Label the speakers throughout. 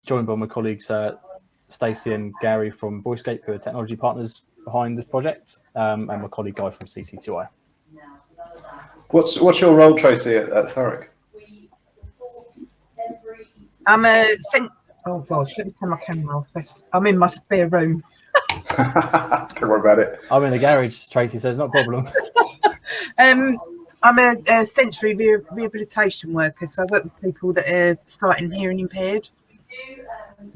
Speaker 1: joined by my colleagues Stacey and Gary from VoiceScape, who are technology partners behind this project, and my colleague Guy from CC2I.
Speaker 2: What's your role, Tracy, at Thoric?
Speaker 3: I'm a oh gosh, let me turn my camera off. I'm in my spare room.
Speaker 2: Don't worry about it.
Speaker 1: I'm in the garage, Tracy says, not a problem.
Speaker 3: I'm a sensory rehabilitation worker, so I work with people that are sight and hearing impaired.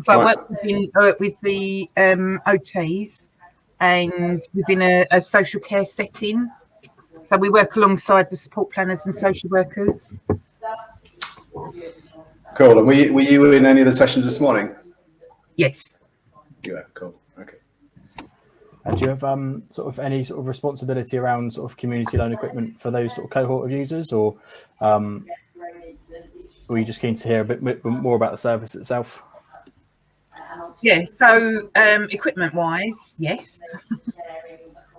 Speaker 3: So I work with the OTs and within a social care setting. So we work alongside the support planners and social workers.
Speaker 2: Cool. And were you in any of the sessions this morning?
Speaker 3: Yes.
Speaker 2: Yeah, cool. Okay.
Speaker 1: And do you have sort of any sort of responsibility around sort of community loan equipment for those sort of cohort of users, or were you just keen to hear a bit more about the service itself?
Speaker 3: Yeah, so equipment-wise, yes,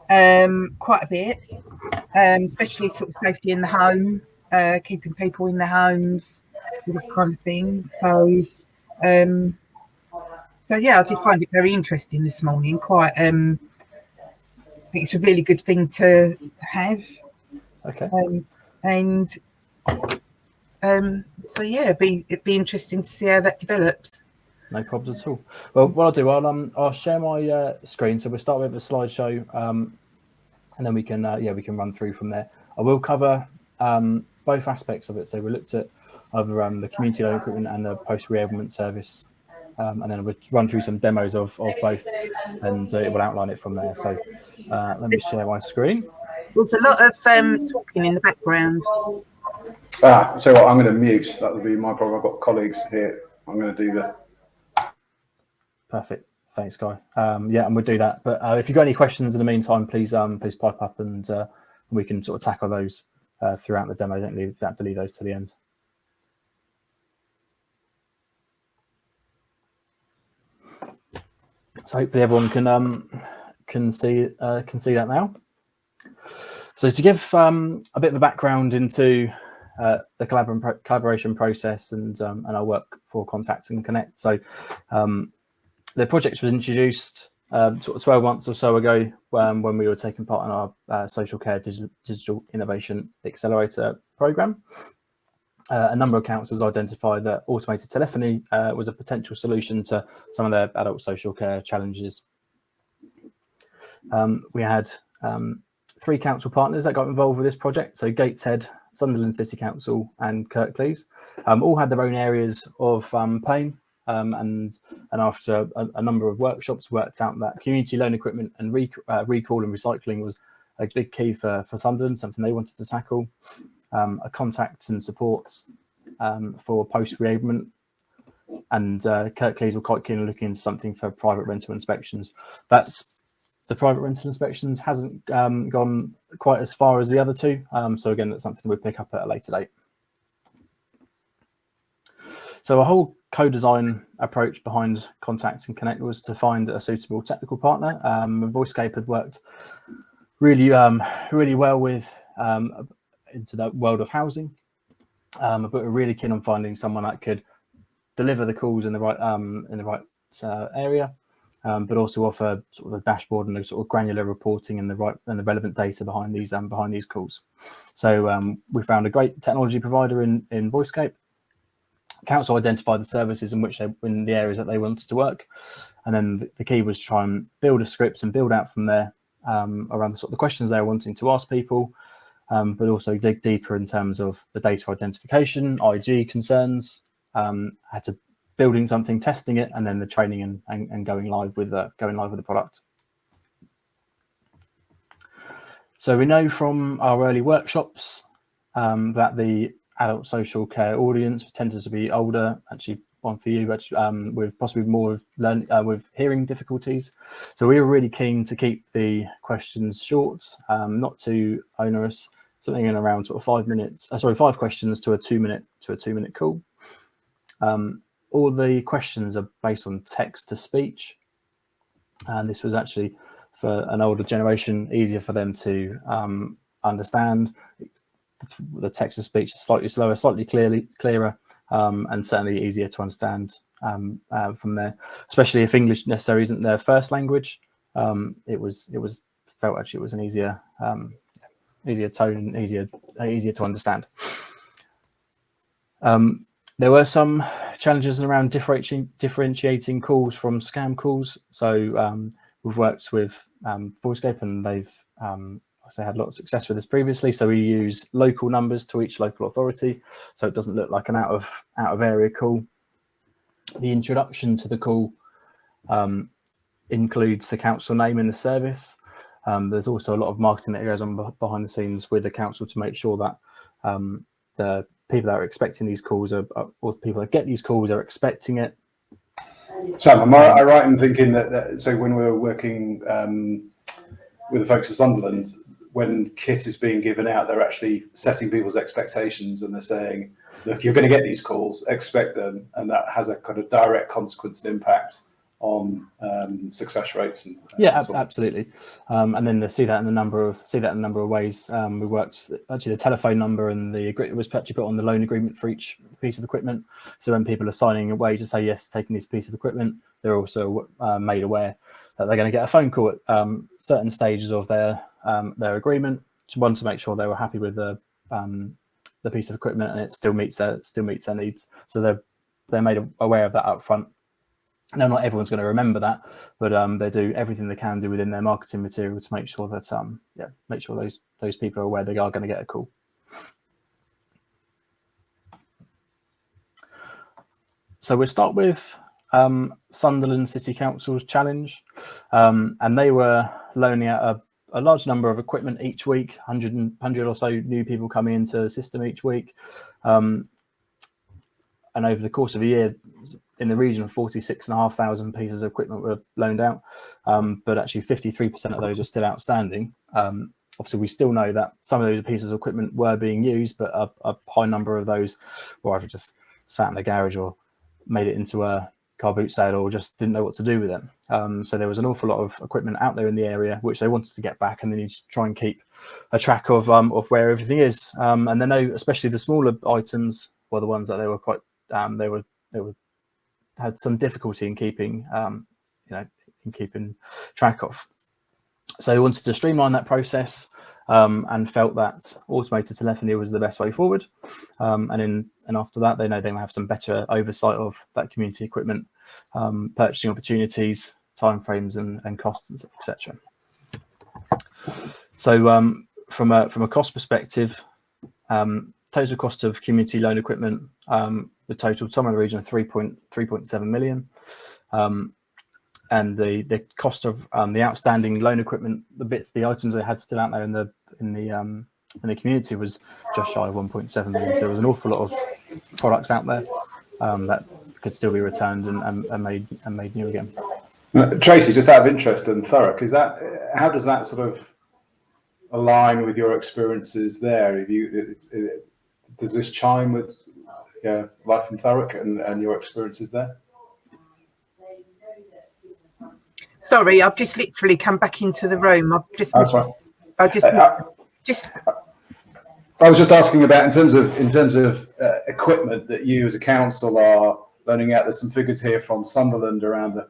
Speaker 3: quite a bit, especially sort of safety in the home, keeping people in their homes, that kind of thing. So, so yeah, I did find it very interesting this morning. Quite, I think it's a really good thing to have.
Speaker 1: Okay.
Speaker 3: So yeah, it'd be interesting to see how that develops.
Speaker 1: No problems at all. Well, what I'll do, I'll share my screen. So we'll start with a slideshow, and then we can run through from there. I will cover both aspects of it. So we looked at either the community loan equipment and the post-reablement service, and then we'll run through some demos of both, and it will outline it from there. So let me share my screen.
Speaker 3: There's a lot of talking in the background.
Speaker 2: So what, I'm going to mute. That would be my problem. I've got colleagues here. I'm going to do that.
Speaker 1: Perfect. Thanks, Guy. Yeah, and we'll do that. But if you've got any questions in the meantime, please pipe up, and we can sort of tackle those throughout the demo. Don't have to leave those to the end. So hopefully everyone can see that now. So to give a bit of a background into the collaboration process and our work for Contact&Connect. So the project was introduced sort of 12 months or so ago when we were taking part in our Social Care Digital Innovation Accelerator program. A number of councils identified that automated telephony was a potential solution to some of their adult social care challenges. We had 3 council partners that got involved with this project. So Gateshead, Sunderland City Council and Kirklees all had their own areas of pain. And after a number of workshops, worked out that community loan equipment and recall and recycling was a big key for Sunderland, something they wanted to tackle. A contact and support for post-reablement, and Kirklees were quite keen on looking into something for private rental inspections. The private rental inspections hasn't gone quite as far as the other two, so again, that's something we'll pick up at a later date. So a whole co-design approach behind Contact&Connect was to find a suitable technical partner. VoiceScape had worked really well with into the world of housing, but we're really keen on finding someone that could deliver the calls in the right area, but also offer sort of a dashboard and a sort of granular reporting and the relevant data behind these calls. So we found a great technology provider in VoiceScape. Council identified the services in the areas that they wanted to work, and then the key was to try and build a script and build out from there around the sort of the questions they were wanting to ask people, but also dig deeper in terms of the data identification, IG concerns, had to building something, testing it, and then the training and going live with the product. So we know from our early workshops that the adult social care audience tended to be older, actually one for you, with possibly more with hearing difficulties. So we were really keen to keep the questions short, not too onerous, something in around sort of 5 minutes, 5 questions to a 2-minute call. All the questions are based on text to speech, and this was actually for an older generation easier for them to understand. The text to speech is slightly slower, slightly clearer, and certainly easier to understand from there, especially if English necessarily isn't their first language. It was felt actually it was an easier tone and easier to understand. There were some challenges around differentiating calls from scam calls. So we've worked with FOHSC, and they've had a lot of success with this previously. So we use local numbers to each local authority, so it doesn't look like an out of area call. The introduction to the call includes the council name in the service. There's also a lot of marketing that goes on behind the scenes with the council to make sure that the people that are expecting these calls or people that get these calls are expecting it.
Speaker 2: Sam, am I right in thinking that so when we were working with the folks at Sunderland, when kit is being given out, they're actually setting people's expectations, and they're saying, look, you're going to get these calls, expect them, and that has a kind of direct consequence and impact on success rates. And
Speaker 1: absolutely. And then they see that in a number of ways. We worked actually the telephone number, and the agreement was actually put on the loan agreement for each piece of equipment. So when people are signing away to say yes, taking this piece of equipment, they're also made aware that they're going to get a phone call at certain stages of their agreement. One, to make sure they were happy with the piece of equipment and it still meets their needs. So they're made aware of that up front. Now, not everyone's going to remember that, but they do everything they can do within their marketing material to make sure that make sure those people are aware they are going to get a call. So we'll start with Sunderland City Council's challenge, and they were loaning out a large number of equipment each week, 100 or so new people coming into the system each week, and over the course of a year, in the region of 46,500 pieces of equipment were loaned out, but actually 53% of those are still outstanding. Obviously, we still know that some of those pieces of equipment were being used, but a high number of those were either just sat in the garage or made it into a car boot sale or just didn't know what to do with them. So there was an awful lot of equipment out there in the area which they wanted to get back, and they need to try and keep a track of where everything is. And they know, especially the smaller items were the ones that they were quite they had some difficulty in keeping keeping track of. So they wanted to streamline that process, and felt that automated telephony was the best way forward. And after that, they know they will have some better oversight of that community equipment, purchasing opportunities, timeframes, and costs, etc. So from a cost perspective, total cost of community loan equipment the total somewhere in the region of 3.7 million. And the cost of the outstanding loan equipment, the items they had still out there in the community was just shy of 1.7 million. So there was an awful lot of products out there that could still be returned and made new again.
Speaker 2: Tracy, just out of interest and Thurrock, how does that sort of align with your experiences there? Does this chime with life in Thurrock and your experiences there?
Speaker 3: Sorry, I've just literally come back into the room.
Speaker 2: That's right. I was just asking about in terms of equipment that you as a council are loaning out. There's some figures here from Sunderland around the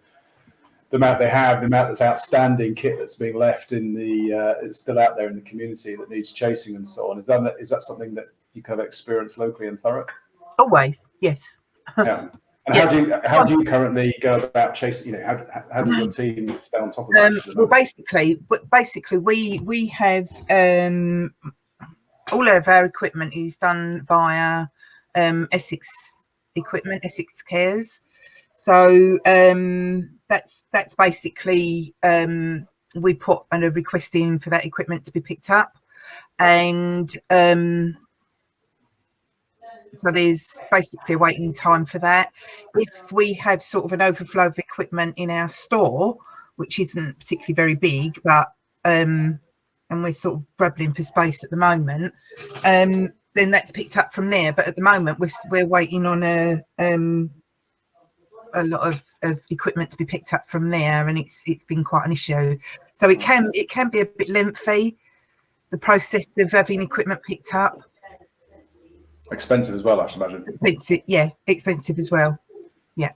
Speaker 2: amount they have, the amount that's outstanding kit that's being left in it's still out there in the community that needs chasing and so on. Is that something that you kind of experience locally in Thurrock?
Speaker 3: Always, yes.
Speaker 2: Yeah. And how do you currently go about chasing? How does your team stay on top of that?
Speaker 3: Well, basically, we have all of our equipment is done via Essex equipment, Essex Cares. So that's basically we put a request in for that equipment to be picked up, and so there's basically a waiting time for that. If we have sort of an overflow of equipment in our store, which isn't particularly very big, but and we're sort of grubbling for space at the moment, then that's picked up from there. But at the moment, we're waiting on a lot of equipment to be picked up from there, and it's been quite an issue. So it can be a bit lengthy, the process of having equipment picked up.
Speaker 2: Expensive as well, I should imagine.
Speaker 3: Expensive, yeah, expensive as well. Yeah.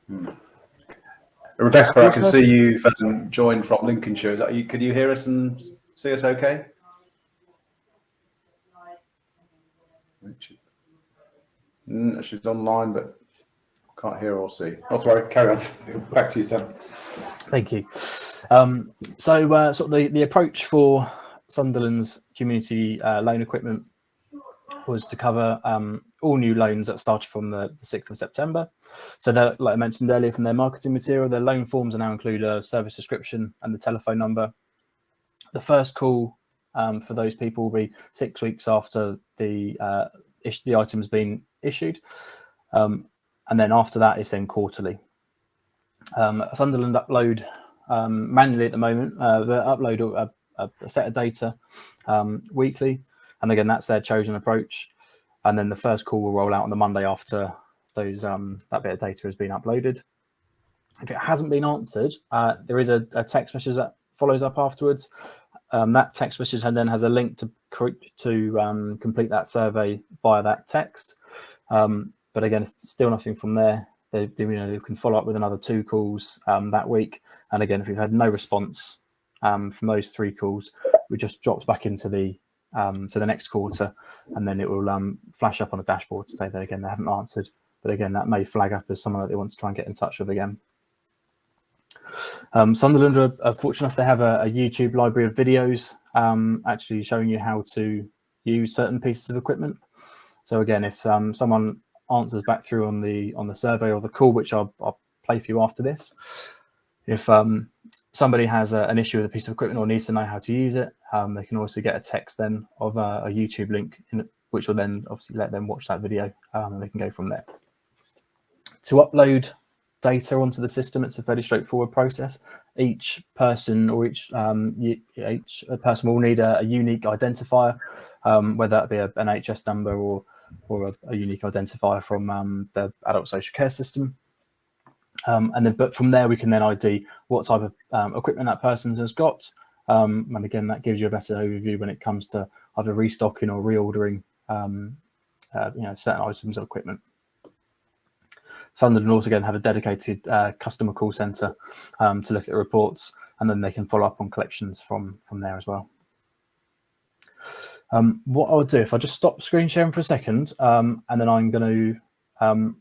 Speaker 2: Rebecca, I can see you've joined from Lincolnshire. Is that you? Could you hear us and see us okay? She's online, but can't hear or see. Oh, sorry, carry on. Back to you, Sam.
Speaker 1: Thank you. So sort of the approach for Sunderland's community loan equipment was to cover all new loans that started from the 6th of September. So that, like I mentioned earlier, from their marketing material, their loan forms now include a service description and the telephone number. The first call for those people will be 6 weeks after the item's been issued. And then after that, it's then quarterly. Sunderland upload manually at the moment. They upload a set of data weekly. And again, that's their chosen approach. And then the first call will roll out on the Monday after those that bit of data has been uploaded. If it hasn't been answered, there is a text message that follows up afterwards. That text message then has a link to complete that survey via that text. But again, still nothing from there. They can follow up with another 2 calls that week. And again, if we've had no response from those 3 calls, we just dropped back into the next quarter, and then it will flash up on a dashboard to say that again they haven't answered. But again, that may flag up as someone that they want to try and get in touch with again. Sunderland are fortunate enough to have a YouTube library of videos actually showing you how to use certain pieces of equipment. So again, if someone answers back through on the survey or the call, which I'll play for you after this, if somebody has an issue with a piece of equipment or needs to know how to use it, they can also get a text then of a YouTube link, which will then obviously let them watch that video, and they can go from there. To upload data onto the system, it's a fairly straightforward process. Each person or each person will need a unique identifier, whether that be an HS number or a unique identifier from the adult social care system. But from there, we can then ID what type of equipment that person has got. And again, that gives you a better overview when it comes to either restocking or reordering certain items of equipment. Sunderland also again have a dedicated customer call centre to look at the reports, and then they can follow up on collections from there as well. What I'll do, if I just stop screen sharing for a second, and then I'm going to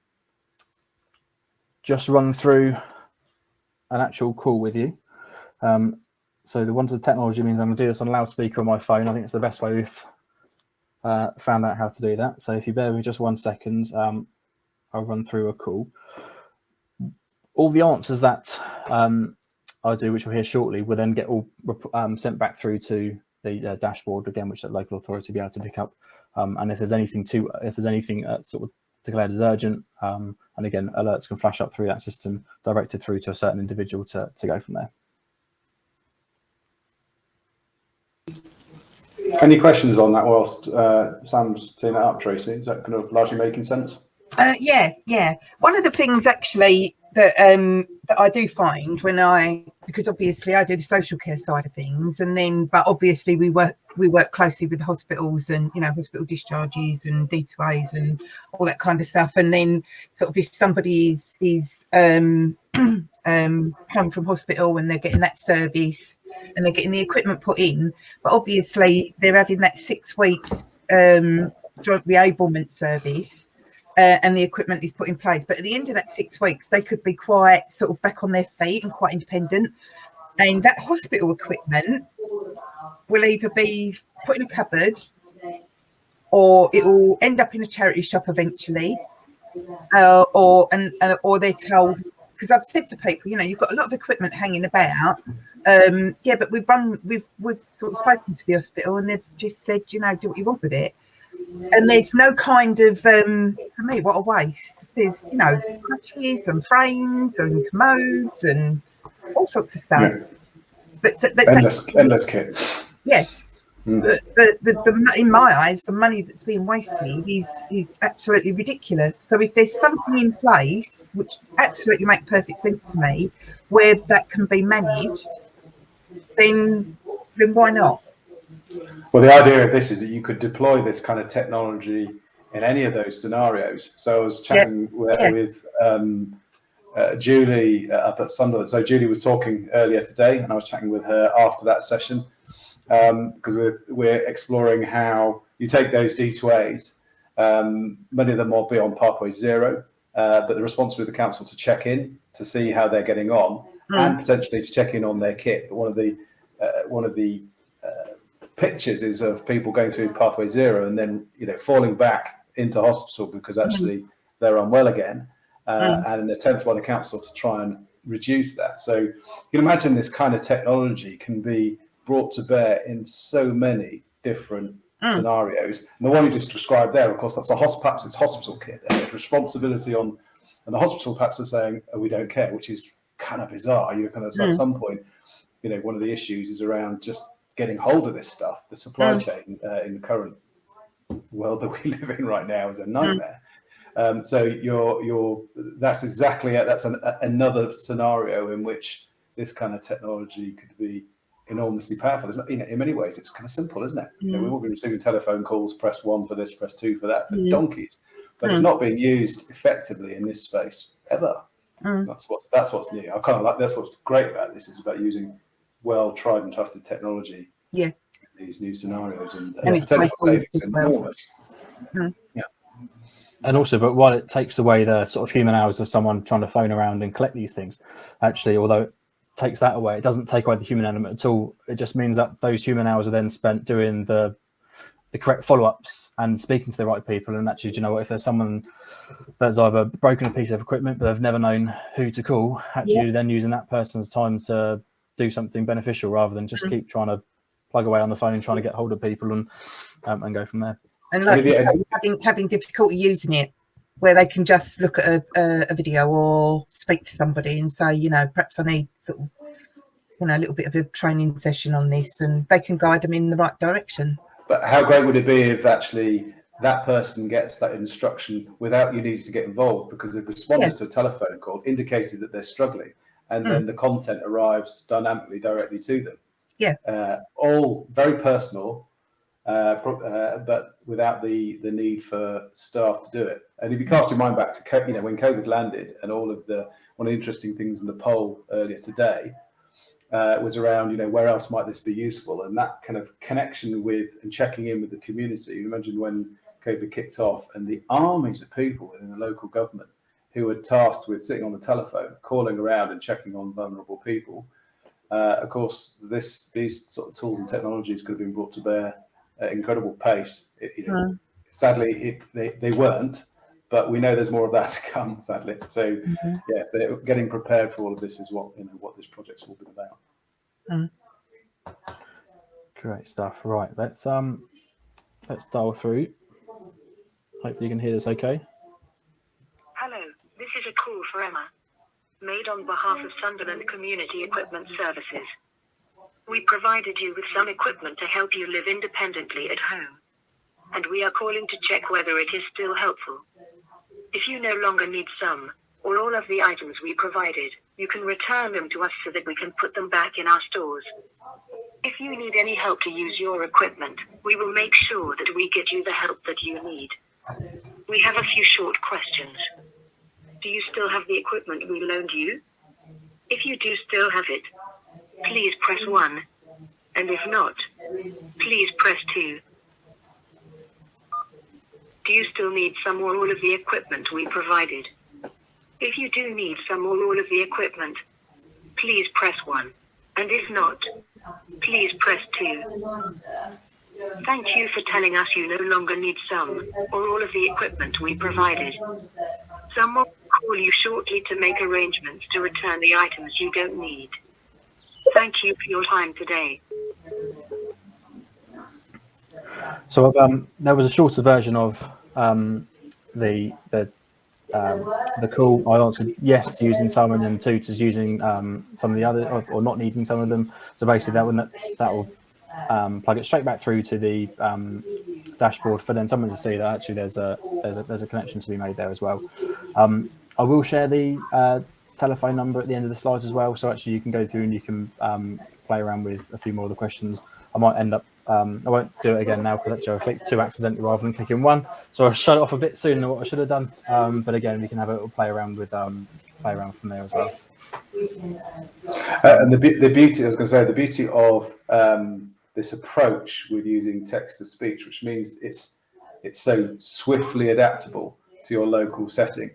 Speaker 1: just run through an actual call with you. So the wonders of technology means I'm going to do this on a loudspeaker on my phone. I think it's the best way we've found out how to do that. So if you bear with me just 1 second, I'll run through a call. All the answers that I do, which we'll hear shortly, will then get all sent back through to the dashboard again, which the local authority will be able to pick up. And if there's anything sort of declared as urgent, and again, alerts can flash up through that system, directed through to a certain individual to go from there.
Speaker 2: Any questions on that whilst Sam's teeing that up, Tracy? Is that kind of largely making sense?
Speaker 3: Yeah. One of the things actually that I do find because obviously I do the social care side of things, but obviously we work closely with the hospitals and hospital discharges and D2As and all that kind of stuff. And then sort of if somebody is home from hospital and they're getting that service and they're getting the equipment put in, but obviously they're having that 6 weeks joint reablement service. And the equipment is put in place. But at the end of that 6 weeks, they could be quite sort of back on their feet and quite independent. And that hospital equipment will either be put in a cupboard or it will end up in a charity shop eventually. Or they're told, because I've said to people, you've got a lot of equipment hanging about. But we've sort of spoken to the hospital and they've just said, do what you want with it. And there's no kind of, for me, what a waste. There's, crutches and frames and commodes and all sorts of stuff. Yeah. But
Speaker 2: endless kit.
Speaker 3: Yeah. The in my eyes, the money that's being wasted is absolutely ridiculous. So if there's something in place, which absolutely makes perfect sense to me, where that can be managed, then why not?
Speaker 2: Well, the idea of this is that you could deploy this kind of technology in any of those scenarios. So I was chatting with Julie up at Sunderland. So Julie was talking earlier today, and I was chatting with her after that session, because we're exploring how you take those D2As. Many of them will be on Pathway 0, but the responsibility of the council to check in to see how they're getting on, and potentially to check in on their kit. But one of the pictures is of people going through Pathway 0 and then falling back into hospital because actually they're unwell again, and an attempt by the council to try and reduce that. So you can imagine this kind of technology can be brought to bear in so many different scenarios. And the one you just described there, of course, that's perhaps it's hospital kit. There's responsibility on, and the hospital perhaps are saying, "Oh, we don't care," which is kind of bizarre. You're kind of at some point, one of the issues is around just getting hold of this stuff. The supply chain in the current world that we live in right now is a nightmare. So that's exactly it. That's another scenario in which this kind of technology could be enormously powerful. It's not, in many ways, it's kind of simple, isn't it? We will be receiving telephone calls, press 1 for this, press 2 for that, for donkeys. But it's not being used effectively in this space ever. That's what's new. I kind of like that's what's great about this. Is about using well tried and trusted technology. Yeah. In these new scenarios and potential savings enormous. Yeah.
Speaker 1: And also, but while it takes away the sort of human hours of someone trying to phone around and collect these things, actually, although it takes that away, it doesn't take away the human element at all. It just means that those human hours are then spent doing the correct follow-ups and speaking to the right people. And actually, if there's someone that's either broken a piece of equipment but they've never known who to call, actually then using that person's time to do something beneficial rather than just keep trying to plug away on the phone and trying to get hold of people and go from there.
Speaker 3: And like having difficulty using it, where they can just look at a video or speak to somebody and say, perhaps I need sort of, a little bit of a training session on this, and they can guide them in the right direction.
Speaker 2: But how great would it be if actually that person gets that instruction without you needing to get involved, because they've responded to a telephone call, indicated that they're struggling, and then the content arrives dynamically directly to them. Yeah. All very personal, but without the need for staff to do it. And if you cast your mind back to when COVID landed, and one of the interesting things in the poll earlier today was around where else might this be useful, and that kind of connection with and checking in with the community. You imagine when COVID kicked off and the armies of people within the local government who were tasked with sitting on the telephone, calling around and checking on vulnerable people. Of course, these sort of tools and technologies could have been brought to bear at incredible pace. Sadly, they weren't, but we know there's more of that to come, sadly. So, but getting prepared for all of this is what this project's all been about.
Speaker 1: Great stuff. Right, let's dial through. Hopefully, you can hear this okay.
Speaker 4: Hello, this is a call for Emma, made on behalf of Sunderland Community Equipment Services. We provided you with some equipment to help you live independently at home, and we are calling to check whether it is still helpful. If you no longer need some or all of the items we provided, you can return them to us so that we can put them back in our stores. If you need any help to use your equipment, we will make sure that we get you the help that you need. We have a few short questions. Do you still have the equipment we loaned you? If you do still have it, please press 1. And if not, please press 2. Do you still need some or all of the equipment we provided? If you do need some or all of the equipment, please press 1. And if not, please press 2. Thank you for telling us you no longer need some or all of the equipment we provided. Someone will call you shortly to make arrangements to return the items you don't need. Thank you for your time today.
Speaker 1: So there was a shorter version of the call. I answered yes to using some, and then 2 to using some of the other, or not needing some of them. So basically, that will plug it straight back through to the dashboard for then someone to see that actually there's a connection to be made there as well. I will share the telephone number at the end of the slides as well, so actually you can go through and you can play around with a few more of the questions. I might end up I won't do it again now because actually I clicked 2 accidentally rather than clicking 1, so I'll shut it off a bit sooner than what I should have done, but again we can have a little play around with play around from there as well.
Speaker 2: And the beauty, I was going to say, the beauty of this approach with using text to speech, which means it's so swiftly adaptable to your local setting.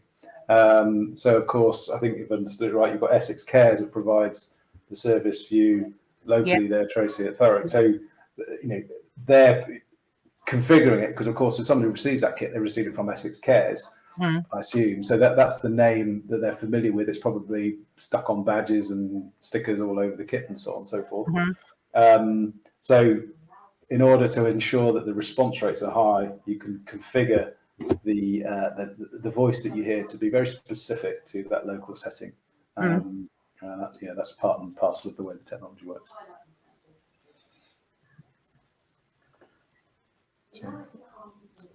Speaker 2: So of course, I think you've understood it right. You've got Essex Cares that provides the service for you locally there, Tracy, at Thurrock. So, you know, they're configuring it because, of course, if somebody receives that kit, they receive it from Essex Cares, I assume. So that's the name that they're familiar with. It's probably stuck on badges and stickers all over the kit and so on and so forth. So in order to ensure that the response rates are high, you can configure the voice that you hear to be very specific to that local setting. That's part and parcel of the way the technology works.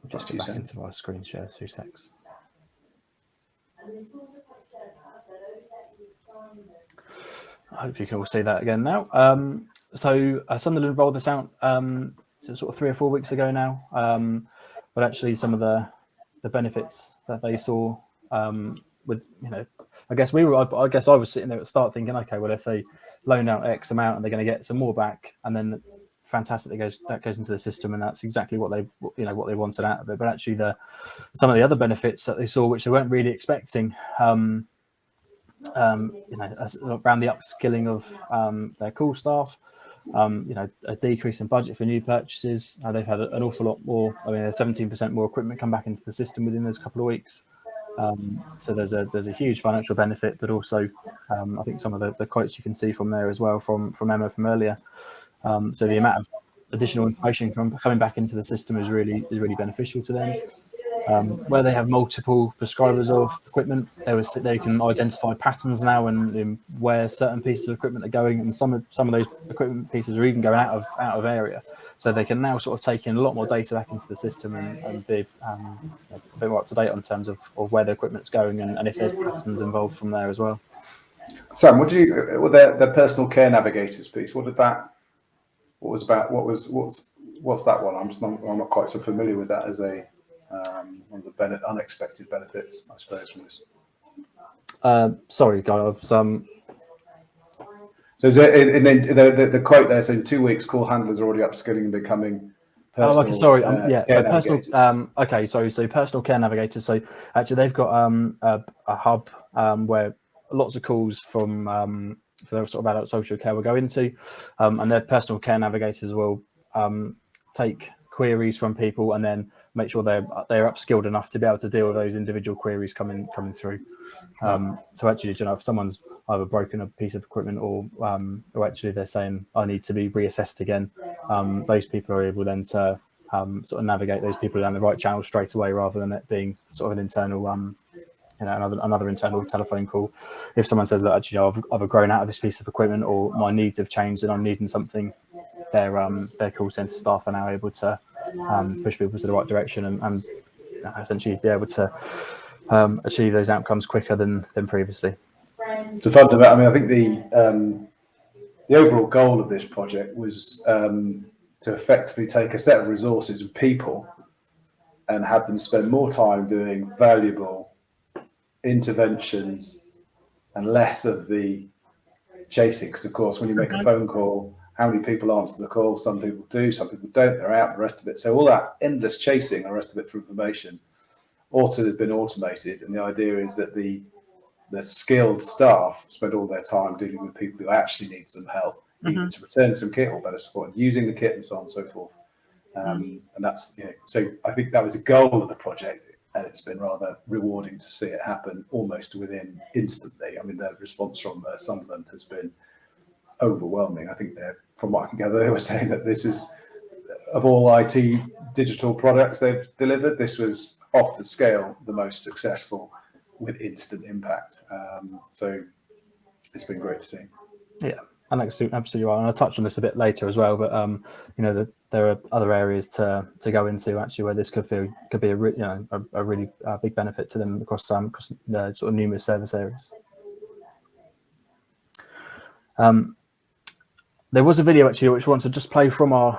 Speaker 1: Just get back into our screen share 2 secs. I hope you can all see that again now. So Sunderland rolled this out sort of 3 or 4 weeks ago now, but actually some of the benefits that they saw with, you know, I guess I was sitting there at the start thinking, okay, well, if they loan out X amount and they're going to get some more back, and then fantastic, that goes into the system, and that's exactly what they wanted out of it. But actually some of the other benefits that they saw, which they weren't really expecting, around the upskilling of their call staff, a decrease in budget for new purchases. They've had an awful lot more. I mean, there's 17% more equipment come back into the system within those couple of weeks. So there's a huge financial benefit, but also I think some of the quotes you can see from there as well from Emma from earlier. So the amount of additional information coming back into the system is really beneficial to them. Where they have multiple prescribers of equipment, they can identify patterns now and where certain pieces of equipment are going, and some of those equipment pieces are even going out of area. So they can now sort of take in a lot more data back into the system and be a bit more up to date on terms of where the equipment's going and if there's patterns involved from there as well.
Speaker 2: Sam, what their personal care navigators piece? What's that one? I'm not quite so familiar with that as one of the unexpected benefits, I suppose, from this.
Speaker 1: Sorry, guys.
Speaker 2: So is it, and then the quote there saying 2 weeks, call handlers are already upskilling and becoming personal.
Speaker 1: Okay, sorry. So personal. So personal care navigators. So actually, they've got a hub where lots of calls from for sort of adult social care will go into, and their personal care navigators will take queries from people and then make sure they're upskilled enough to be able to deal with those individual queries coming through. So actually, if someone's either broken a piece of equipment or actually they're saying I need to be reassessed again, those people are able then to sort of navigate those people down the right channel straight away, rather than it being sort of an internal another internal telephone call. If someone says that actually I've grown out of this piece of equipment or my needs have changed and I'm needing something, their call centre staff are now able to push people to the right direction and essentially be able to achieve those outcomes quicker than previously.
Speaker 2: So fundamentally, I mean, I think the overall goal of this project was to effectively take a set of resources and people and have them spend more time doing valuable interventions and less of the chasing. Because of course, when you make a phone call, how many people answer the call? Some people do, some people don't. They're out, the rest of it. So all that endless chasing, the rest of it for information, ought to have been automated. And the idea is that the skilled staff spend all their time dealing with people who actually need some help, either to return some kit or better support, using the kit and so on and so forth. And that's, so I think that was a goal of the project, and it's been rather rewarding to see it happen almost within instantly. I mean, the response from Sunderland has been overwhelming. I think from what I can gather, they were saying that this is, of all IT digital products they've delivered, this was off the scale the most successful with instant impact. So it's been great to see. Yeah,
Speaker 1: and absolutely right. And I'll touch on this a bit later as well. But there are other areas to go into actually where this could be a really big benefit to them across the sort of numerous service areas. There was a video actually which I want to just play from our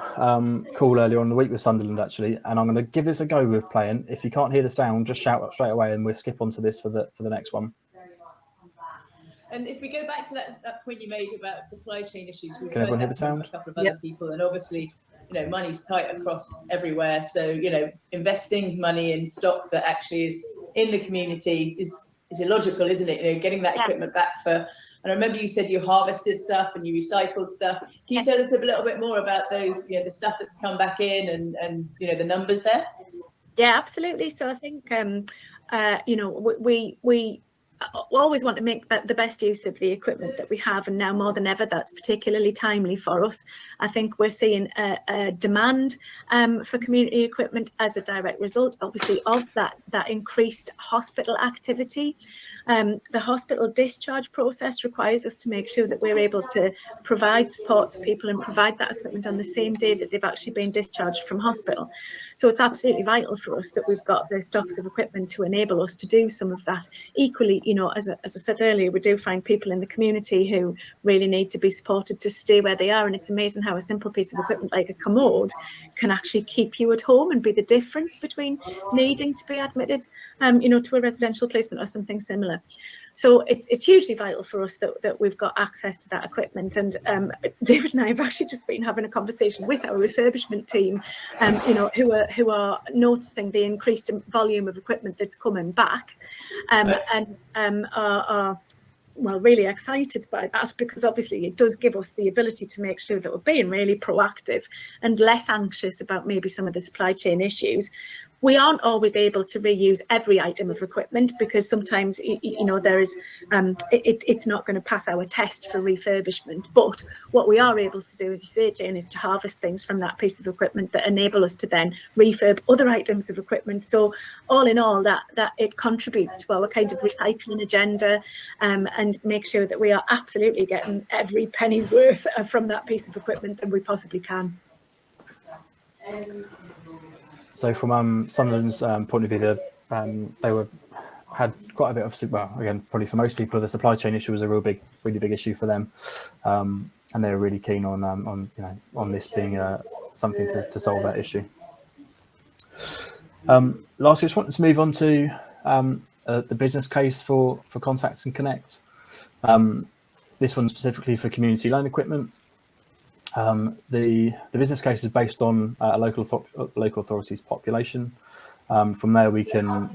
Speaker 1: call earlier on in the week with Sunderland actually, and I'm going to give this a go with playing. If you can't hear the sound, just shout up straight away, and we'll skip onto this for the next one.
Speaker 5: And if we go back to that point you made about supply chain issues, we've
Speaker 1: Can
Speaker 5: heard
Speaker 1: everyone hear
Speaker 5: that
Speaker 1: the
Speaker 5: from
Speaker 1: sound?
Speaker 5: a couple of other people, and obviously, you know, money's tight across everywhere. So, you know, investing money in stock that actually is in the community is illogical, isn't it? You know, getting that equipment back for. And I remember you said you harvested stuff and you recycled stuff. Can you tell us a little bit more about those, you know, the stuff that's come back in and you know, the numbers there?
Speaker 6: Yeah, absolutely. So I think, you know, we always want to make the best use of the equipment that we have, and now more than ever that's particularly timely for us. I think we're seeing a demand for community equipment as a direct result, obviously, of that increased hospital activity. The hospital discharge process requires us to make sure that we're able to provide support to people and provide that equipment on the same day that they've actually been discharged from hospital. So it's absolutely vital for us that we've got the stocks of equipment to enable us to do some of that. Equally, you know, as I said earlier, we do find people in the community who really need to be supported to stay where they are, and it's amazing how a simple piece of equipment like a commode can actually keep you at home and be the difference between needing to be admitted, you know, to a residential placement or something similar. So it's hugely vital for us that we've got access to that equipment. And David and I have actually just been having a conversation with our refurbishment team, you know, who are noticing the increased volume of equipment that's coming back, and are well, really excited by that, because obviously it does give us the ability to make sure that we're being really proactive and less anxious about maybe some of the supply chain issues. We aren't always able to reuse every item of equipment, because sometimes, you know, there is it's not going to pass our test for refurbishment. But what we are able to do, as you say, Jane, is to harvest things from that piece of equipment that enable us to then refurb other items of equipment. So all in all, that it contributes to our kind of recycling agenda, and make sure that we are absolutely getting every penny's worth from that piece of equipment that we possibly can.
Speaker 1: So from Sunderland's point of view, they had quite a bit of, well, again, probably for most people, the supply chain issue was a really big issue for them, and they were really keen on you know, on this being something to solve that issue. Lastly, I just wanted to move on to the business case for Contact&Connect. This one specifically for community loan equipment. The business case is based on a local authority's population. From there, we can,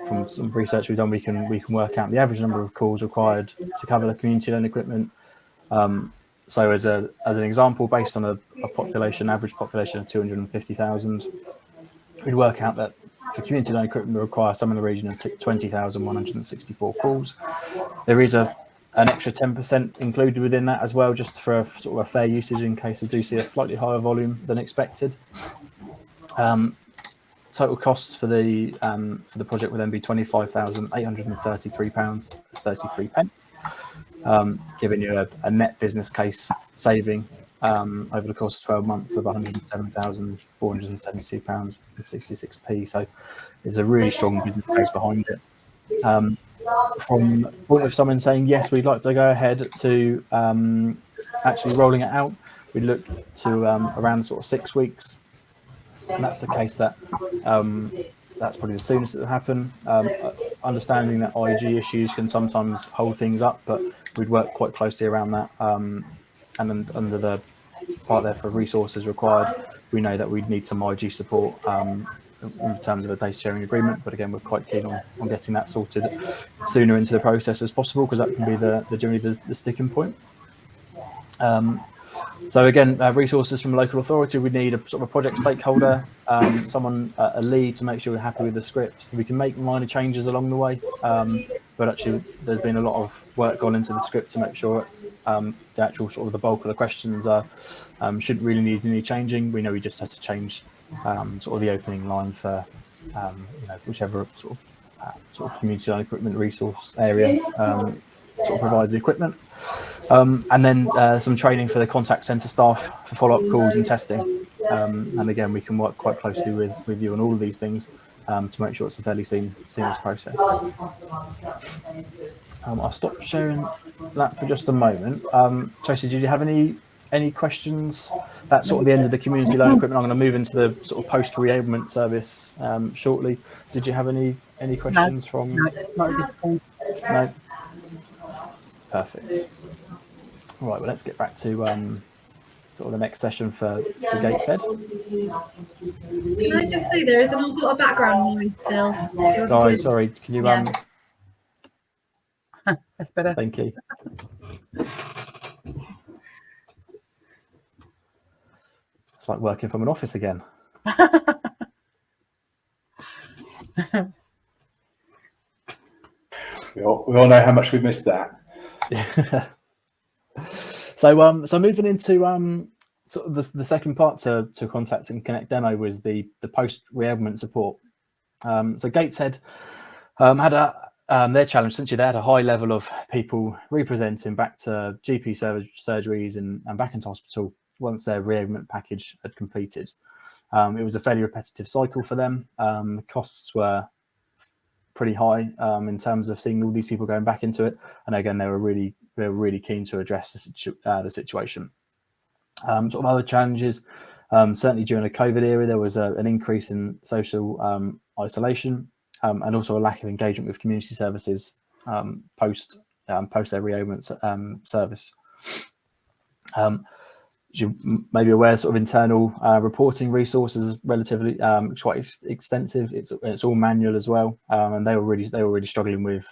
Speaker 1: from some research we've done, we can work out the average number of calls required to cover the community loan equipment. So as an example, based on a average population of 250,000, we'd work out that for community loan equipment we require somewhere in the region of 20,164 calls. There is an extra 10% included within that as well, just for sort of a fair usage in case we do see a slightly higher volume than expected. Total costs for the project will then be £25,833.33, giving you a net business case saving over the course of 12 months of £107,472.66. So there's a really strong business case behind it. From the point of someone saying, yes, we'd like to go ahead to actually rolling it out, we look to around sort of 6 weeks. And that's the case that that's probably the soonest it will happen. Understanding that IG issues can sometimes hold things up, but we'd work quite closely around that. And then under the part there for resources required, we know that we'd need some IG support in terms of a data sharing agreement, but again, we're quite keen on getting that sorted sooner into the process as possible, because that can be generally the sticking point. So again, resources from a local authority, we need a sort of a project stakeholder, someone, a lead, to make sure we're happy with the scripts. We can make minor changes along the way, but actually there's been a lot of work gone into the script to make sure the actual sort of the bulk of the questions shouldn't really need any changing. We know we just had to change sort of the opening line for you know, whichever sort of community loan equipment resource area sort of provides the equipment. And then some training for the contact centre staff for follow-up calls and testing. And again, we can work quite closely with you on all of these things to make sure it's a fairly seamless process. I'll stop sharing that for just a moment. Tracy, did you have any questions? That's sort of the end of the community loan equipment. I'm going to move into the sort of post-reablement service shortly. Did you have any questions from?
Speaker 3: No, not at this point.
Speaker 1: No. Perfect. All right, well, let's get back to sort of the next session for Gateshead.
Speaker 7: Can I just say there is an awful lot of background noise still?
Speaker 1: Guys, sorry, can you
Speaker 7: Yeah.
Speaker 3: That's better.
Speaker 1: Thank you. It's like working from an office again.
Speaker 2: We all know how much we missed that.
Speaker 1: Yeah. So moving into sort of the second part to Contact and Connect demo was the post reablement support. So Gateshead had their challenge. Essentially, they had a high level of people representing back to GP surgeries and back into hospital once their reablement package had completed. It was a fairly repetitive cycle for them. The costs were pretty high in terms of seeing all these people going back into it, and again, they were really keen to address the situation. Sort of other challenges, certainly during the COVID era, there was an increase in social isolation and also a lack of engagement with community services post their reablement service. You may be aware, sort of internal reporting resources relatively quite extensive. It's all manual as well, and they were really struggling with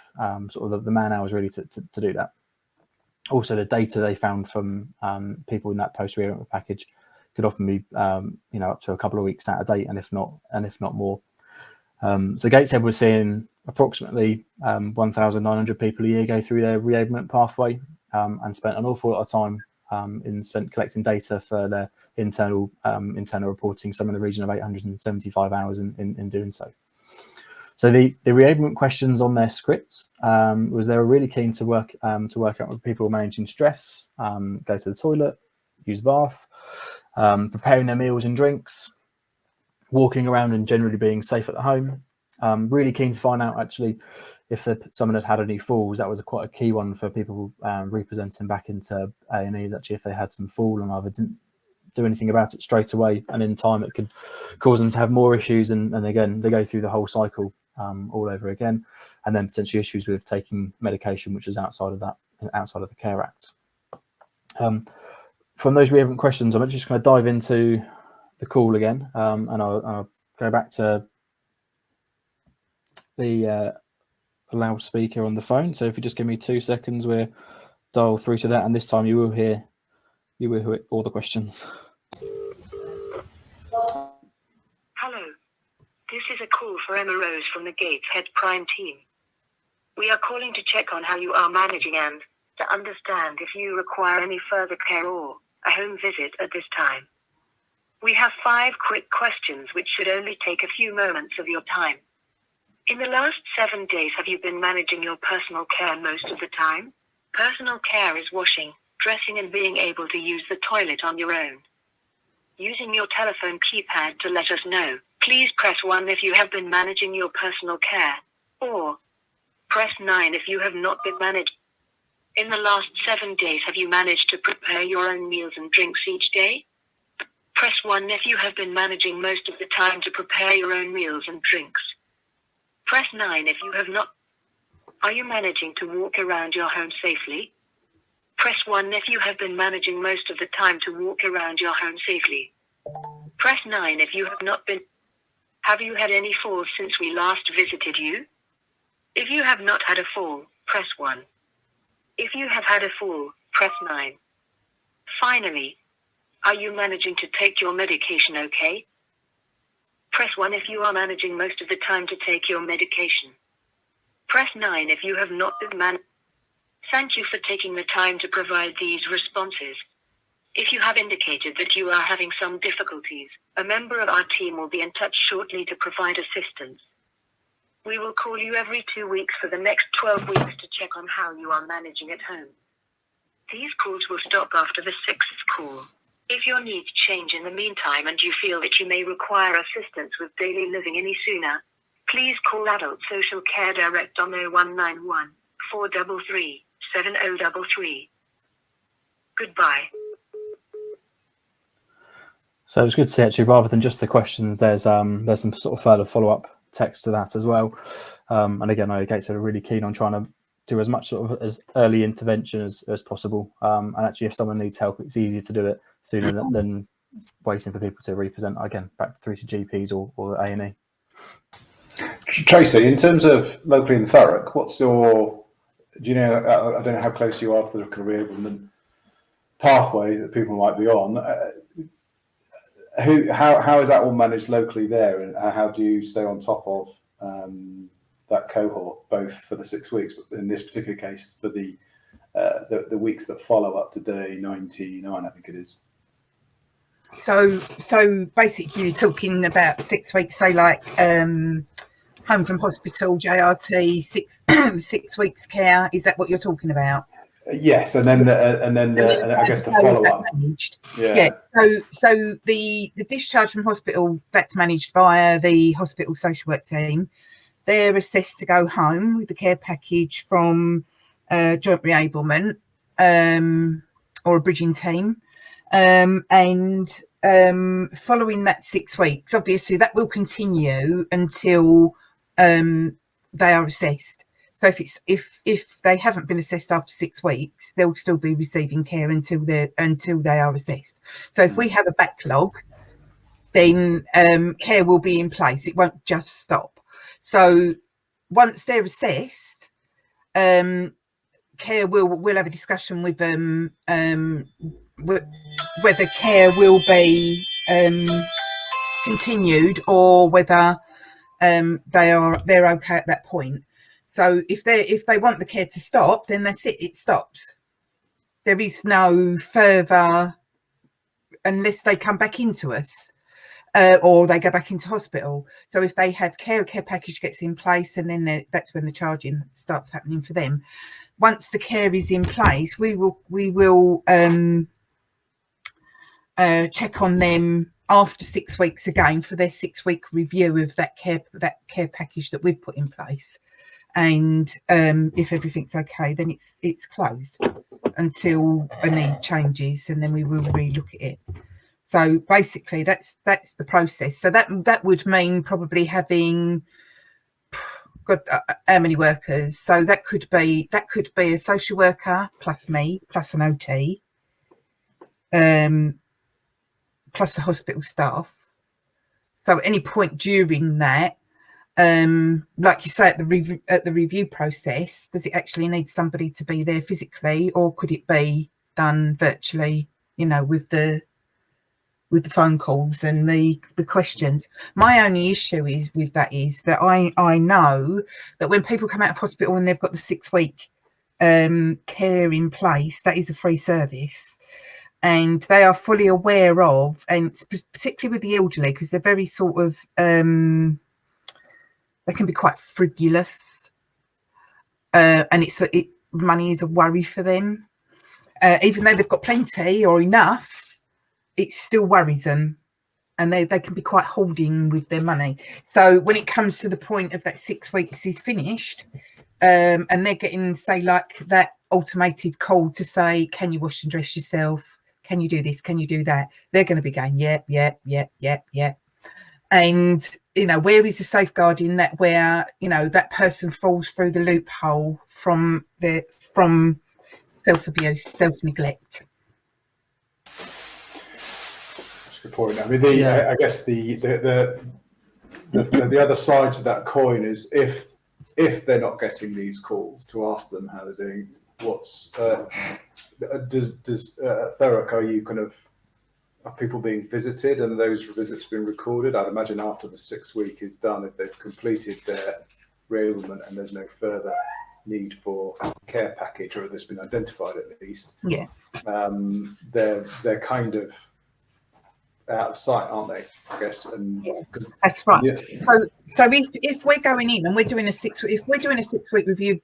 Speaker 1: sort of the man hours really to do that. Also, the data they found from people in that post reablement package could often be up to a couple of weeks out of date, and if not more. So Gateshead was seeing approximately 1,900 people a year go through their reablement pathway, and spent an awful lot of time spent collecting data for their internal reporting, some in the region of 875 hours in doing so. So the reablement questions on their scripts was they were really keen to work out with people managing stress, go to the toilet, use bath, preparing their meals and drinks, walking around and generally being safe at home. Really keen to find out actually if someone had any falls. That was quite a key one for people representing back into A&E, actually if they had some fall and either didn't do anything about it straight away, and in time it could cause them to have more issues, and again they go through the whole cycle all over again, and then potentially issues with taking medication, which is outside of the Care Act. From those reablement questions, I'm just going to dive into the call again, and I'll go back to the loudspeaker on the phone. So if you just give me 2 seconds, we'll dial through to that, and this time you will hear all the questions.
Speaker 4: Hello. This is a call for Emma Rose from the Gateshead Prime team. We are calling to check on how you are managing and to understand if you require any further care or a home visit at this time. We have 5 quick questions which should only take a few moments of your time. In the last 7 days, have you been managing your personal care most of the time? Personal care is washing, dressing and being able to use the toilet on your own. Using your telephone keypad to let us know, please press 1 if you have been managing your personal care, or press 9 if you have not been managed. In the last 7 days, have you managed to prepare your own meals and drinks each day? Press 1 if you have been managing most of the time to prepare your own meals and drinks. Press 9 if you have not. Are you managing to walk around your home safely? Press 1 if you have been managing most of the time to walk around your home safely. Press 9 if you have not been. Have you had any falls since we last visited you? If you have not had a fall, press 1. If you have had a fall, press 9. Finally, are you managing to take your medication okay? Press 1 if you are managing most of the time to take your medication. Press 9 if you have not been Thank you for taking the time to provide these responses. If you have indicated that you are having some difficulties, a member of our team will be in touch shortly to provide assistance. We will call you every 2 weeks for the next 12 weeks to check on how you are managing at home. These calls will stop after the 6th call. If your needs change in the meantime and you feel that you may require assistance with daily living any sooner, please call Adult Social Care Direct on 0191 433 7033. Goodbye.
Speaker 1: So it's good to see actually, rather than just the questions, there's some sort of further follow-up text to that as well. And again, Gateshead are really keen on trying do as much sort of as early intervention as possible. And actually, if someone needs help, it's easier to do it sooner than waiting for people to represent again back through to GPs or A&E.
Speaker 2: Tracy, in terms of locally in Thurrock, what's your, do you know, I don't know how close you are to the career enablement pathway that people might be on. How is that all managed locally there, and how do you stay on top of that cohort, both for the 6 weeks, but in this particular case for the weeks that follow up to day 99, I think it is.
Speaker 3: So basically you're talking about 6 weeks, say like home from hospital, JRT, 6 weeks care. Is that what you're talking about?
Speaker 2: Yes, and then I guess the follow up. Yeah.
Speaker 3: So the discharge from hospital, that's managed via the hospital social work team. They're assessed to go home with the care package from joint reablement or a bridging team. And following that 6 weeks, obviously that will continue until they are assessed. So if they haven't been assessed after 6 weeks, they'll still be receiving care until they are assessed. So if we have a backlog, then care will be in place. It won't just stop. So once they're assessed, care will have a discussion with them whether care will be continued or whether they're okay at that point. So if they want the care to stop, then that's it. It stops. There is no further unless they come back into us or they go back into hospital. So if they have care package gets in place, and then that's when the charging starts happening for them. Once the care is in place, we will check on them after 6 weeks again for their 6 week review of that care package that we've put in place. And if everything's okay, then it's closed until a need changes, and then we will relook at it. So basically that's the process. So that would mean probably having how many workers? So that could be a social worker plus me plus an OT, plus the hospital staff. So at any point during that, like you say, at the review process, does it actually need somebody to be there physically, or could it be done virtually, with the phone calls and the questions? My only issue is that I know that when people come out of hospital and they've got the 6 week care in place, that is a free service, and they are fully aware of, and particularly with the elderly, because they're very sort of they can be quite frivolous, and money is a worry for them, even though they've got plenty or enough. It still worries them, and they can be quite holding with their money. So when it comes to the point of that 6 weeks is finished, and they're getting, say, like that automated call to say, can you wash and dress yourself? Can you do this? Can you do that? They're going to be going, yep. And, where is the safeguarding that where, that person falls through the loophole from self-abuse, self-neglect?
Speaker 2: Good point. I mean, I guess the other side to that coin is if they're not getting these calls, to ask them how they're doing. Does Thurrock, are people being visited and those visits being recorded? I'd imagine after the 6 week is done, if they've completed their reablement and there's no further need for care package, or this been identified at least.
Speaker 3: Yeah.
Speaker 2: They're kind of out of sight, aren't they? I guess. And
Speaker 3: yeah, that's right. Yeah. So if we're going in and we're doing a 6 week review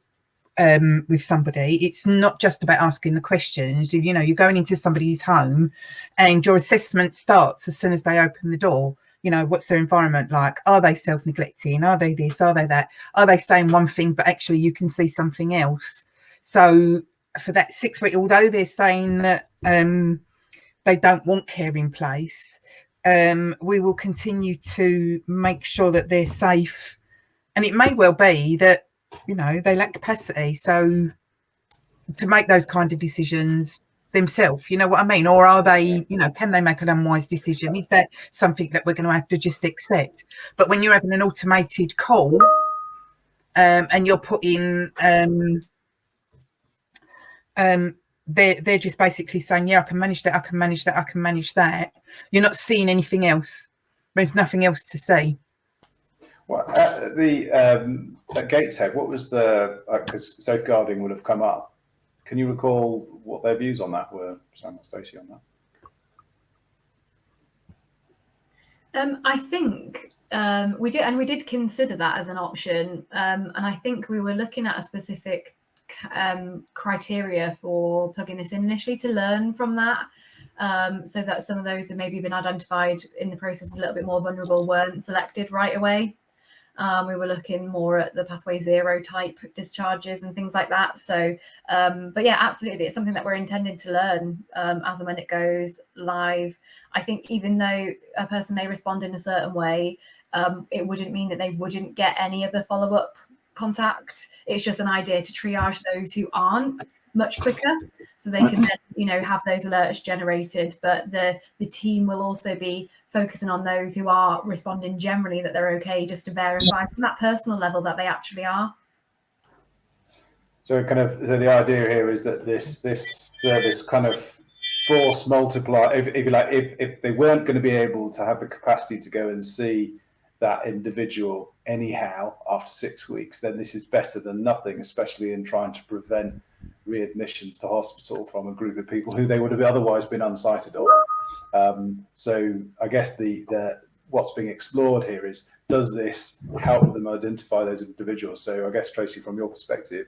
Speaker 3: with somebody, it's not just about asking the questions. You're going into somebody's home, and your assessment starts as soon as they open the door. What's their environment like? Are they self-neglecting? Are they this? Are they that? Are they saying one thing but actually you can see something else? So for that 6 week, although they're saying that they don't want care in place, we will continue to make sure that they're safe. And it may well be that you know, they lack capacity. So to make those kind of decisions themselves, you know what I mean? Or are they, you know, can they make an unwise decision? Is that something that we're going to have to just accept? But when you're having an automated call and you're putting, they're just basically saying, yeah, I can manage that, I can manage that, I can manage that. You're not seeing anything else. There's nothing else to see.
Speaker 2: Well, at Gateshead, what was the, because safeguarding would have come up. Can you recall what their views on that were, Sam or Stacey, on that?
Speaker 7: I think we did consider that as an option, and I think we were looking at a specific criteria for plugging this in initially to learn from that, so that some of those have maybe been identified in the process as a little bit more vulnerable weren't selected right away. We were looking more at the pathway 0 type discharges and things like that. So, but yeah, absolutely. It's something that we're intending to learn as and when it goes live. I think even though a person may respond in a certain way, it wouldn't mean that they wouldn't get any of the follow-up contact. It's just an idea to triage those who aren't much quicker, so they can then, you know, have those alerts generated. But the team will also be focusing on those who are responding generally that they're okay, just to verify from that personal level that they actually are.
Speaker 2: So so the idea here is that this service kind of force multiply, if you like, if they weren't going to be able to have the capacity to go and see that individual anyhow after 6 weeks, then this is better than nothing, especially in trying to prevent readmissions to hospital from a group of people who they would have otherwise been unsighted of. So I guess the what's being explored here is, does this help them identify those individuals? So I guess, Tracy, from your perspective,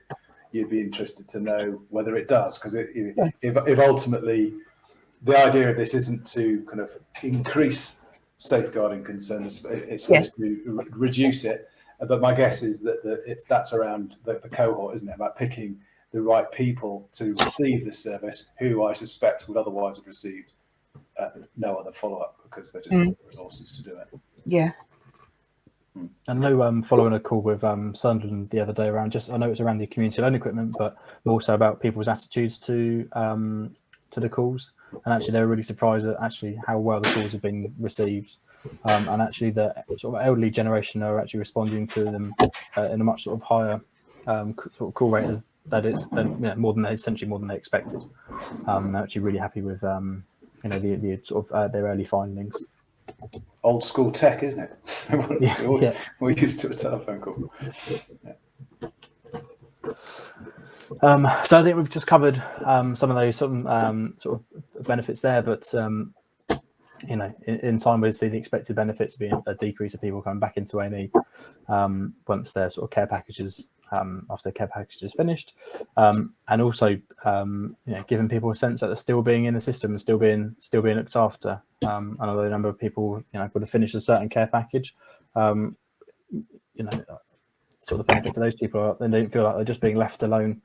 Speaker 2: you'd be interested to know whether it does, because if ultimately the idea of this isn't to kind of increase safeguarding concerns, it's supposed to reduce it. But my guess is that that's around the cohort, isn't it? About picking the right people to receive this service, who I suspect would otherwise have received no other follow-up because they're just not the resources to do it.
Speaker 3: Yeah.
Speaker 1: I know following a call with Sunderland the other day around, I know it's around the community loan equipment, but also about people's attitudes to the calls. And actually, they were really surprised at actually how well the calls have been received. And actually, the sort of elderly generation are actually responding to them in a much sort of higher sort of call rate, as that it's more than they expected. I'm actually really happy with the sort of their early findings.
Speaker 2: Old school tech, isn't it? We're used to a telephone call.
Speaker 1: So I think we've just covered some of those sort of benefits there, but in time we'll see the expected benefits being a decrease of people coming back into A&E once their sort of care packages after their care package is finished, and also giving people a sense that they're still being in the system and still being looked after. I know a number of people would have finished a certain care package. Sort of the benefit to those people are they don't feel like they're just being left alone,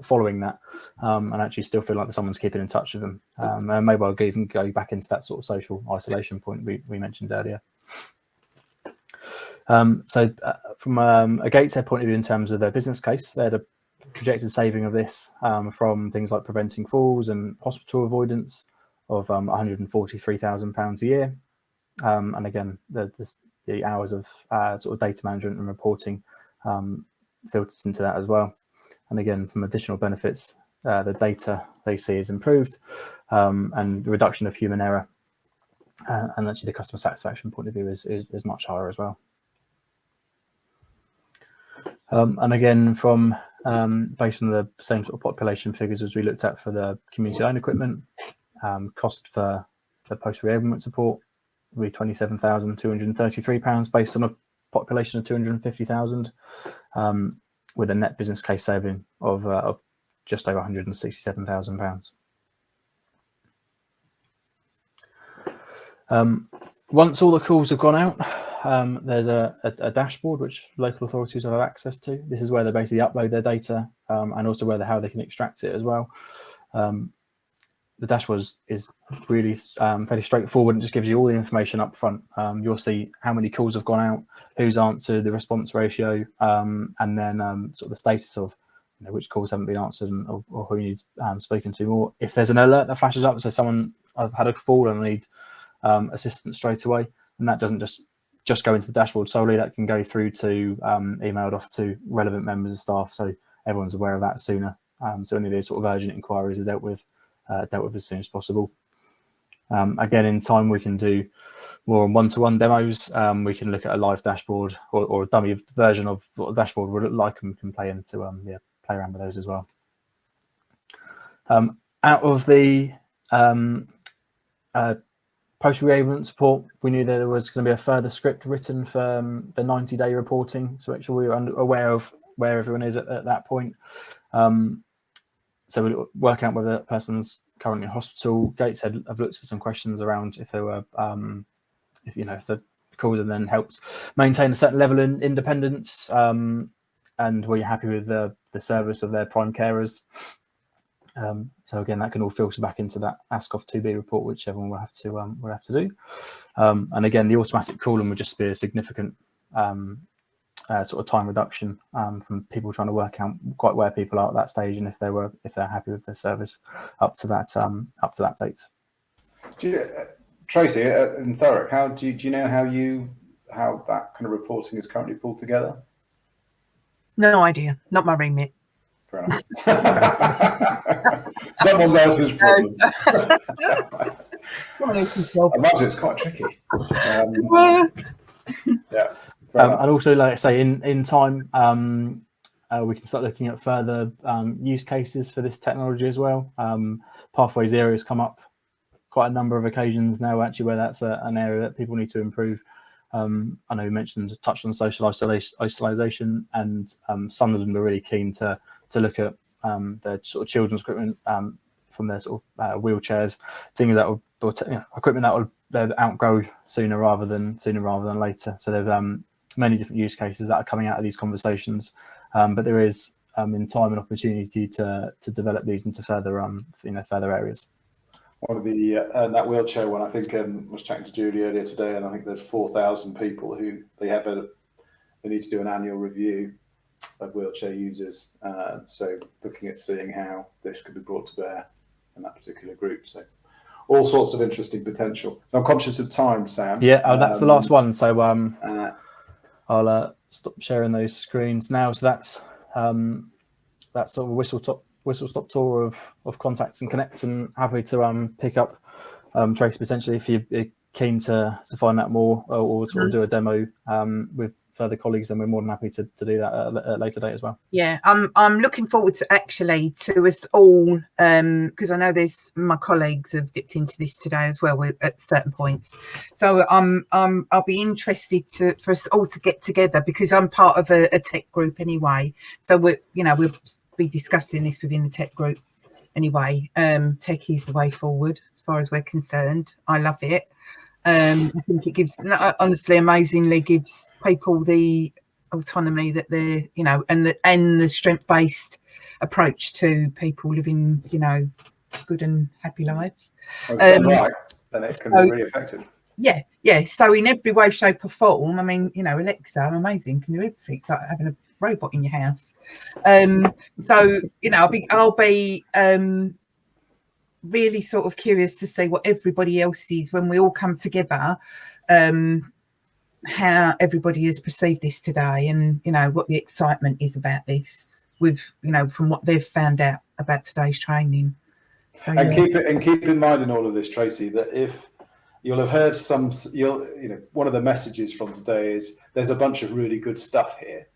Speaker 1: following that, and actually still feel like someone's keeping in touch with them. And maybe I'll even go back into that sort of social isolation point we mentioned earlier. So from a Gateshead point of view, in terms of their business case, they had a projected saving of this from things like preventing falls and hospital avoidance of £143,000 a year. And again, the hours of sort of data management and reporting filters into that as well. And again, from additional benefits, the data they see is improved, and the reduction of human error, and actually the customer satisfaction point of view is much higher as well. And again, from based on the same sort of population figures as we looked at for the community loan equipment, cost for the post-reablement support will be £27,233 based on a population of 250,000, with a net business case saving of just over £167,000. Once all the calls have gone out, there's a dashboard which local authorities will have access to. This is where they basically upload their data, and also how they can extract it as well. the dashboard is really fairly straightforward and just gives you all the information up front. You'll see how many calls have gone out, who's answered, the response ratio, and then sort of the status of which calls haven't been answered or who needs spoken to more. If there's an alert that flashes up that says someone, I've had a fall and I need assistance straight away, and that doesn't just go into the dashboard solely, that can go through to emailed off to relevant members of staff, so everyone's aware of that sooner. So any of these sort of urgent inquiries are dealt with as soon as possible. Again, in time, we can do more on one-to-one demos. We can look at a live dashboard or a dummy version of what a dashboard would look like, and we can play into play around with those as well. Out of the post-reablement support, we knew that there was going to be a further script written for the 90-day reporting, so make sure we were aware of where everyone is at that point. So we work out whether that person's currently in hospital. Gateshead have looked at some questions around if there were, if the called and then helped maintain a certain level in independence, and were you happy with the service of their prime carers? So again, that can all filter back into that ASCOF 2B report, which everyone will have to do. And again, the automatic calling would just be a significant sort of time reduction from people trying to work out quite where people are at that stage, and if they're happy with the service up to that date.
Speaker 2: Tracy and Thurrock, do you know how that kind of reporting is currently pulled together?
Speaker 3: No idea, not my remit.
Speaker 2: Fair enough. Someone else's problem. I imagine it's quite tricky. Yeah.
Speaker 1: And also, like I say, in time, we can start looking at further use cases for this technology as well. Pathway Zero has come up quite a number of occasions now, actually, where that's an area that people need to improve. I know you touched on social isolation, and Sunderland are really keen to look at their sort of children's equipment from their sort of wheelchairs, things that will equipment that will outgrow sooner rather than later. So there's many different use cases that are coming out of these conversations, but there is in time an opportunity to develop these into further further areas.
Speaker 2: One of the that wheelchair one, I think was chatting to Julie earlier today, and I think there's 4,000 people who they need to do an annual review of wheelchair users. So looking at seeing how this could be brought to bear in that particular group. So all sorts of interesting potential. I'm conscious of time, Sam.
Speaker 1: Yeah, that's the last one. So I'll stop sharing those screens now. So that's sort of whistle stop tour of Contact and Connect, and happy to pick up Tracy potentially if you're keen to find out more or sort of do a demo with further colleagues, then we're more than happy to do that at a later date as well. Yeah,
Speaker 3: I'm looking forward to us all, because I know there's my colleagues have dipped into this today as well at certain points. So I'll be interested for us all to get together, because I'm part of a tech group anyway. So we'll be discussing this within the tech group anyway. Tech is the way forward as far as we're concerned. I love it. I think it gives, honestly, amazingly gives people the autonomy that they're, and the strength-based approach to people living, good and happy lives.
Speaker 2: Right, then it can be really effective.
Speaker 3: Yeah. So in every way, shape, or form, I mean, Alexa, amazing, can do everything. It's like having a robot in your house. So I'll be really sort of curious to see what everybody else is when we all come together, how everybody has perceived this today, and what the excitement is about this with from what they've found out about today's training. So,
Speaker 2: and keep in mind in all of this, Tracy, that if you'll have heard one of the messages from today is there's a bunch of really good stuff here.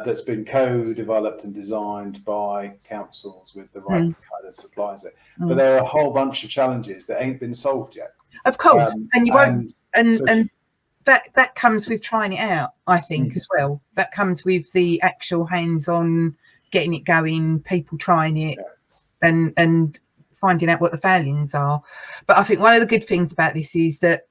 Speaker 2: That's been co-developed and designed by councils with the right kind of suppliers there. But there are a whole bunch of challenges that ain't been solved yet.
Speaker 3: Of course, and you won't, and that comes with trying it out, I think, as well. That comes with the actual hands-on, getting it going, people trying it, and finding out what the failings are. But I think one of the good things about this is that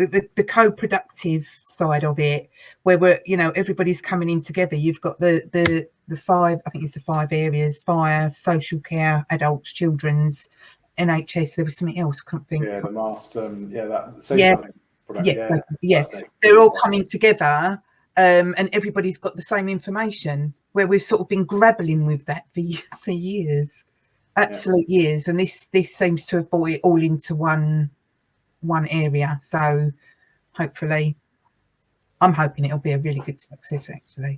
Speaker 3: the co-productive side of it, where we're, you know, everybody's coming in together. You've got the five, I think it's the 5 areas: fire, social care, adults, children's, NHS. There was something else, I can't think.
Speaker 2: Yeah, the master, that safeguarding product,
Speaker 3: they're all coming together, and everybody's got the same information, where we've sort of been grappling with that for years, absolute years, and this seems to have brought it all into one area. So hopefully, I'm hoping it'll be a really good success, actually.